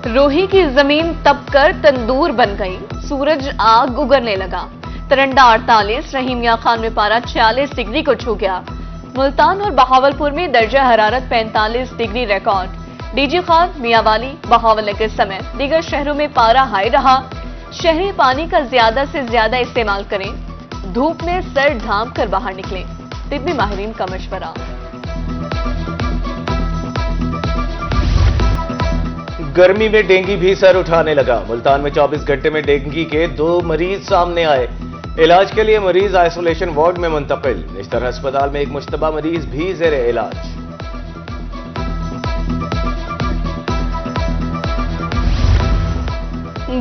रोही की जमीन तपकर तंदूर बन गई, सूरज आग उगरने लगा। तरंडा 48, रहीमिया खान में पारा 46 डिग्री को छू गया। मुल्तान और बहावलपुर में दर्जा हरारत 45 degree record. DG Khan, Mianwali, Bahawalnagar समेत दीगर शहरों में पारा हाई रहा। शहरी पानी का ज्यादा से ज्यादा इस्तेमाल करें, धूप में सर ढांप कर बाहर निकलें, तिब्बी माहिरीन का मशवरा। गर्मी में डेंगू भी सर उठाने लगा। मुल्तान में 24 घंटे में डेंगू के 2 मरीज सामने आए। इलाज के लिए मरीज आइसोलेशन वार्ड में मुंतकिल। निश्तर अस्पताल में एक मुश्तबा मरीज भी ज़ेरे इलाज।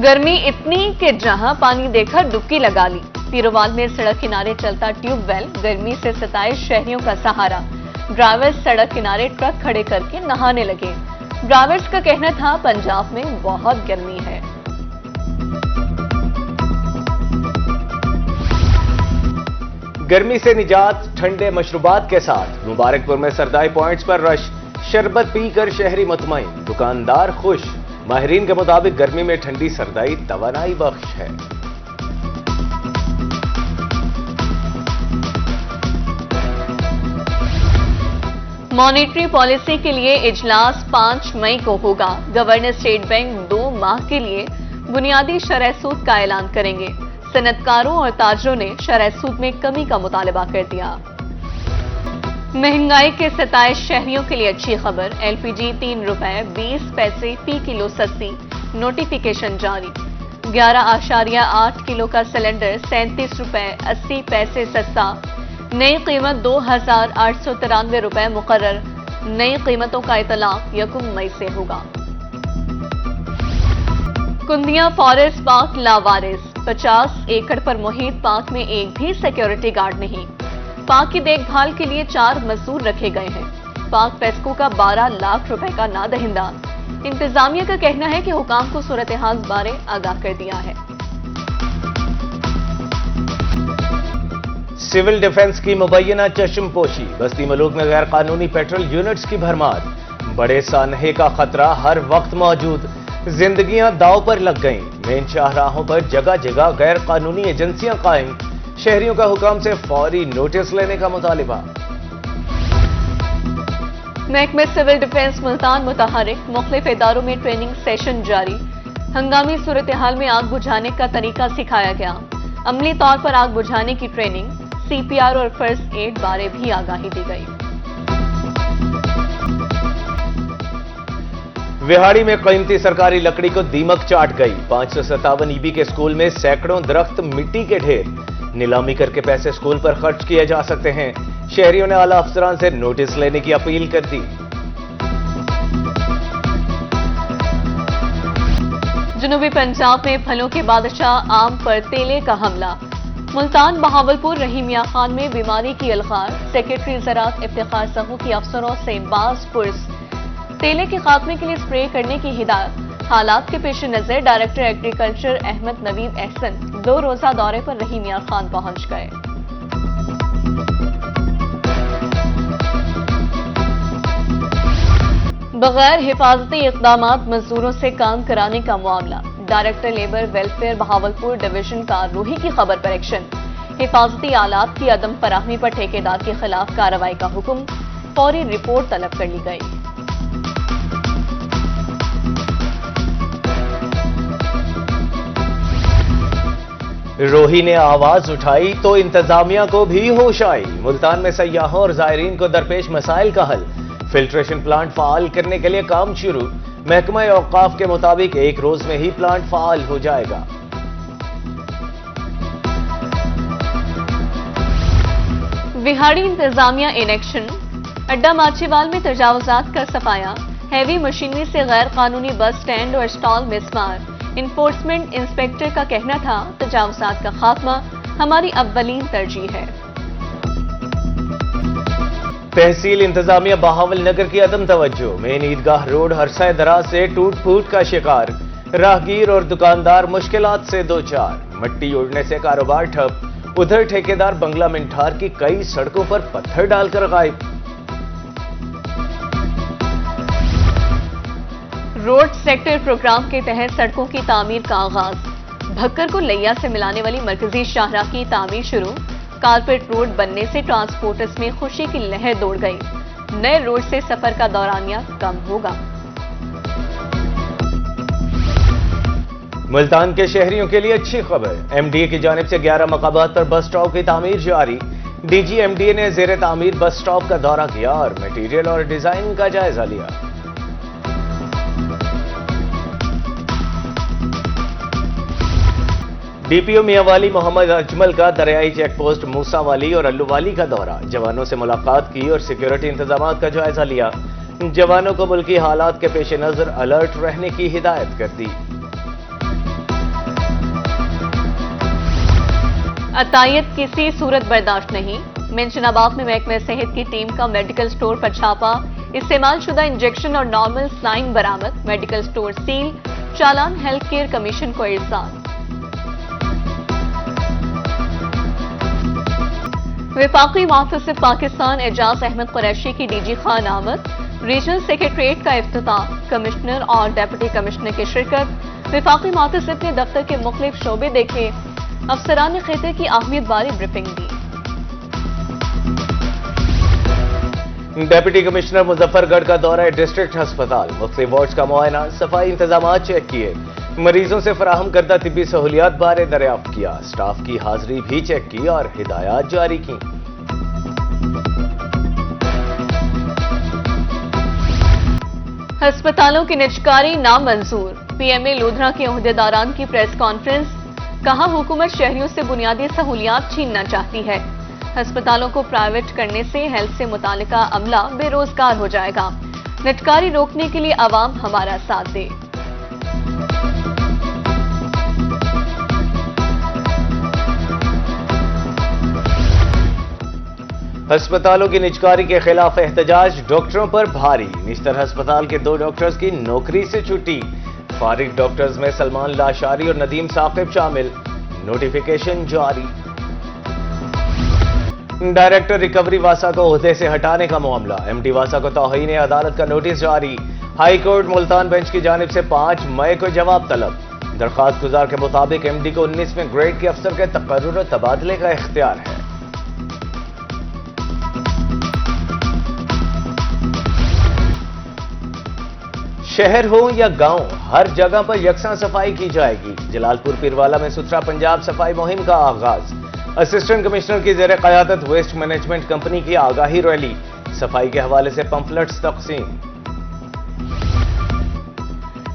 गर्मी इतनी कि जहां पानी देखकर डुबकी लगा ली। पीरोवाल में सड़क किनारे चलता ट्यूबवेल गर्मी से सताए शहरियों का सहारा। ड्राइवर्स सड़क किनारे ट्रक खड़े करके नहाने लगे। ड्राइवर्स का कहना था पंजाब में बहुत गर्मी है। गर्मी से निजात ठंडे मशरूबात के साथ। मुबारकपुर में सरदाई पॉइंट्स पर रश। शरबत पीकर शहरी मुतमईन, दुकानदार खुश। माहिरीन के मुताबिक गर्मी में ठंडी सरदाई तवानाई बख्श है। मॉनेटरी पॉलिसी के लिए इजलास 5 मई को होगा। गवर्नर स्टेट बैंक 2 माह के लिए बुनियादी शरह सूद का ऐलान करेंगे। सनतकारों और ताजरों ने शरह सूद में कमी का मुतालबा कर दिया। महंगाई के सताए शहरियों के लिए अच्छी खबर। एलपीजी 3 रुपए 20 पैसे फी किलो सस्ती, नोटिफिकेशन जारी। 11.8 किलो का सिलेंडर 37 रुपए 80 पैसे सस्ता। नई कीमत 2,893 रुपए मुकर्रर। नई कीमतों का इतलाक 1 मई से होगा। कुंदिया फॉरेस्ट पार्क लावारिस। 50 एकड़ पर मुहित पार्क में एक भी सिक्योरिटी गार्ड नहीं। पार्क की देखभाल के लिए 4 मजदूर रखे गए हैं। पार्क पेस्को का 12 लाख रुपए का नादहिंदा। इंतजामिया का कहना है कि हुकाम को सूरत हाल बारे आगाह कर दिया है। सिविल डिफेंस की मुबैना चश्मपोशी। बस्ती मलूक में गैर कानूनी पेट्रोल यूनिट्स की भरमार। बड़े सानहे का खतरा हर वक्त मौजूद। जिंदगियां दांव पर लग गईं। मेन शाहराहों पर जगह जगह गैर कानूनी एजेंसियां कायम। शहरियों का हुकाम से फौरी नोटिस लेने का मुतालिबा। महकमे सिविल डिफेंस मुल्तान मुतहरिक। मुख्तलिफ इदारों में ट्रेनिंग सेशन जारी। हंगामी सूरत हाल में आग बुझाने का तरीका सिखाया गया। अमली तौर पर आग बुझाने की ट्रेनिंग, सीपीआर और फर्स्ट एड बारे भी आगाही दी गई। विहाड़ी में कीमती सरकारी लकड़ी को दीमक चाट गई। 557 ईबी के स्कूल में सैकड़ों दरख्त मिट्टी के ढेर। नीलामी करके पैसे स्कूल पर खर्च किए जा सकते हैं। शहरियों ने आला अफसरान से नोटिस लेने की अपील कर दी। जनूबी पंजाब में फलों के बादशाह आम पर तेले का हमला। मुल्तान, बहावलपुर, रहीमिया खान में बीमारी की अलगार। सेक्रेटरी ज़राअत इफ्तिखार सहू की अफसरों से बाज़ पुरस। तेले के खात्मे के लिए स्प्रे करने की हिदायत। हालात के पेश नजर डायरेक्टर एग्रीकल्चर अहमद नवीद एहसन 2 रोजा दौरे पर रहीमिया खान पहुंच गए। बगैर हिफाजती इक़दामात मजदूरों से काम कराने का मामला। Director labour welfare Bahawalpur division का रोही की खबर पर एक्शन। हिफाजती आलात की अदम फराहमी पर ठेकेदार के खिलाफ कार्रवाई का हुक्म। फौरी रिपोर्ट तलब कर ली गई। रोही ने आवाज उठाई तो इंतजामिया को भी होश आई। मुल्तान में सयाहों और जायरीन को दरपेश मसाइल का हल। फिल्ट्रेशन प्लांट फाल करने के लिए काम शुरू। महकमा औकाफ के मुताबिक 1 रोज में ही प्लांट फाल हो जाएगा। विहाड़ी इंतजामिया इन एक्शन। अड्डा माचीवाल में तजावुजात का सफाया। हैवी मशीनरी से गैर कानूनी बस स्टैंड और स्टॉल मिसमार। इन्फोर्समेंट इंस्पेक्टर का कहना था तजावुजात का खात्मा हमारी अव्वलीन तरजीह है। तहसील इंतजामिया बहावलनगर की अदम तवज्जो। मेन ईदगाह रोड हरसा दराज से टूट फूट का शिकार। राहगीर और दुकानदार मुश्किलात से दो चार। मिट्टी उड़ने से कारोबार ठप। उधर ठेकेदार बंगला मिंठार की कई सड़कों पर पत्थर डालकर गायब। रोड सेक्टर प्रोग्राम के तहत सड़कों की तामीर का आगाज। भक्कर को लैया से मिलाने वाली मरकजी शाहराह की तामीर शुरू। कारपेट रोड बनने से ट्रांसपोर्टर्स में खुशी की लहर दौड़ गई। नए रोड से सफर का दौरानिया कम होगा। मुल्तान के शहरियों के लिए अच्छी खबर। एमडीए की जानिब से 11 मकामात पर बस स्टॉप की तामीर जारी। डीजी एमडीए ने जेर तामीर बस स्टॉप का दौरा किया और मटेरियल और डिजाइन का जायजा लिया। डीपीओ मियांवाली मोहम्मद अजमल का दरियाई चेक पोस्ट मूसावाली और अल्लूवाली का दौरा। जवानों से मुलाकात की और सिक्योरिटी इंतजामात का जायजा लिया। जवानों को मुल्की हालात के पेश नजर अलर्ट रहने की हिदायत कर दी। अतायत किसी सूरत बर्दाश्त नहीं। मेंशनाबाद में महकमे सेहत की टीम का मेडिकल स्टोर पर छापा। इस्तेमाल शुदा इंजेक्शन और नॉर्मल स्लाइन बरामद। Medical store seal. चालान हेल्थ केयर कमीशन को इरसाल। वफाकी मुहतसिब पाकिस्तान एजाज अहमद कुरैशी की डीजी खान आमद। रीजनल सेक्रेटरीट का इफ्तिताह। कमिश्नर और डेप्यूटी कमिश्नर की शिरकत। वफाकी मुहतसिब ने दफ्तर के मुख्तलिफ शोबे देखे। अफसरान ने खिते की अहमियत बारी ब्रीफिंग दी। डेप्यूटी कमिश्नर मुजफ्फरगढ़ का दौरा डिस्ट्रिक्ट अस्पताल। मुख्तलिफ वार्ड्स का मुआयना। सफाई इंतजामात चेक किए। मरीजों से फराहम करदा तिब्बी सहूलियात बारे दरियाफ्त किया। स्टाफ की हाजिरी भी चेक की और हिदायत जारी की। अस्पतालों की निजकारी नामंजूर। पीएमए लोधरा के ओहदेदारान की प्रेस कॉन्फ्रेंस। कहा हुकूमत शहरियों से बुनियादी सहूलियात छीनना चाहती है। अस्पतालों को प्राइवेट करने से हेल्थ से मुतालिका अमला बेरोजगार हो जाएगा। निजकारी रोकने के लिए आवाम हमारा साथ दे। अस्पतालों की निजकारी के खिलाफ एहतजाज। डॉक्टरों पर भारी। निश्तर अस्पताल के 2 डॉक्टर्स की नौकरी से छुट्टी। फारिग डॉक्टर्स में सलमान लाशारी और नदीम साकिब शामिल। नोटिफिकेशन जारी। डायरेक्टर रिकवरी वासा को ओहदे से हटाने का मामला। एमडी वासा को तौहीन अदालत का नोटिस जारी। हाई कोर्ट मुल्तान बेंच की जानिब से 5 मई को जवाब तलब। दरख्वास्त गुजार के मुताबिक एमडी को 19वें ग्रेड के अफसर के तकर्रुर और तबादले का इख्तियार है। शहर हो या गांव, हर जगह पर यकसां सफाई की जाएगी। जलालपुर पीरवाला में सुथरा पंजाब सफाई मुहिम का आगाज। असिस्टेंट कमिश्नर की जेर क़यादत वेस्ट मैनेजमेंट कंपनी की आगाही रैली। सफाई के हवाले से पंफलेट्स तकसीम।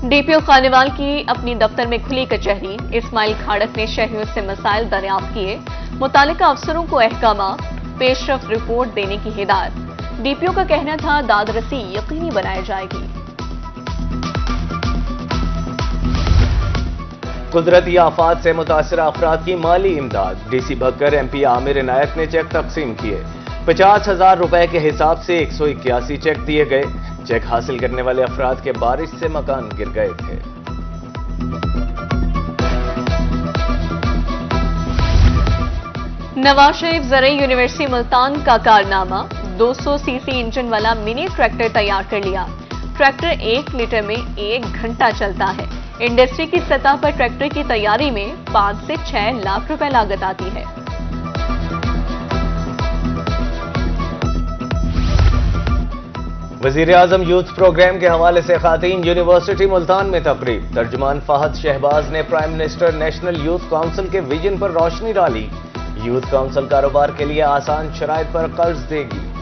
डीपीओ खानेवाल की अपनी दफ्तर में खुली कचहरी। इस्माइल खाड़क ने शहरियों से मसाइल दरियाफ्त किए। मुतालिका अफसरों को अहकामात पेशरफ्त रिपोर्ट देने की हिदायत। डीपीओ का कहना था दादरसी यकीनी बनाई जाएगी। कुदरती आफात से मुतासरा अफराद की माली इमदाद। डीसी भक्कर एमपी आमिर इनायत ने चेक तकसीम किए। 50,000 रुपए के हिसाब से 181 चेक दिए गए। चेक हासिल करने वाले अफराद के बारिश से मकान गिर गए थे। नवाज शरीफ ज़रई यूनिवर्सिटी मुल्तान का कारनामा। 200 सीसी इंजन वाला मिनी ट्रैक्टर तैयार कर लिया। ट्रैक्टर 1 लीटर में 1 घंटा चलता है। इंडस्ट्री की सतह पर ट्रैक्टर की तैयारी में 5 से 6 लाख रुपए लागत आती है। वज़ीर-ए-आज़म यूथ प्रोग्राम के हवाले से खातीन यूनिवर्सिटी मुल्तान में तकरीब। तर्जुमान फहद शहबाज ने prime minister national youth council के विजन पर रोशनी डाली। यूथ काउंसिल कारोबार के लिए आसान शराइत पर कर्ज देगी।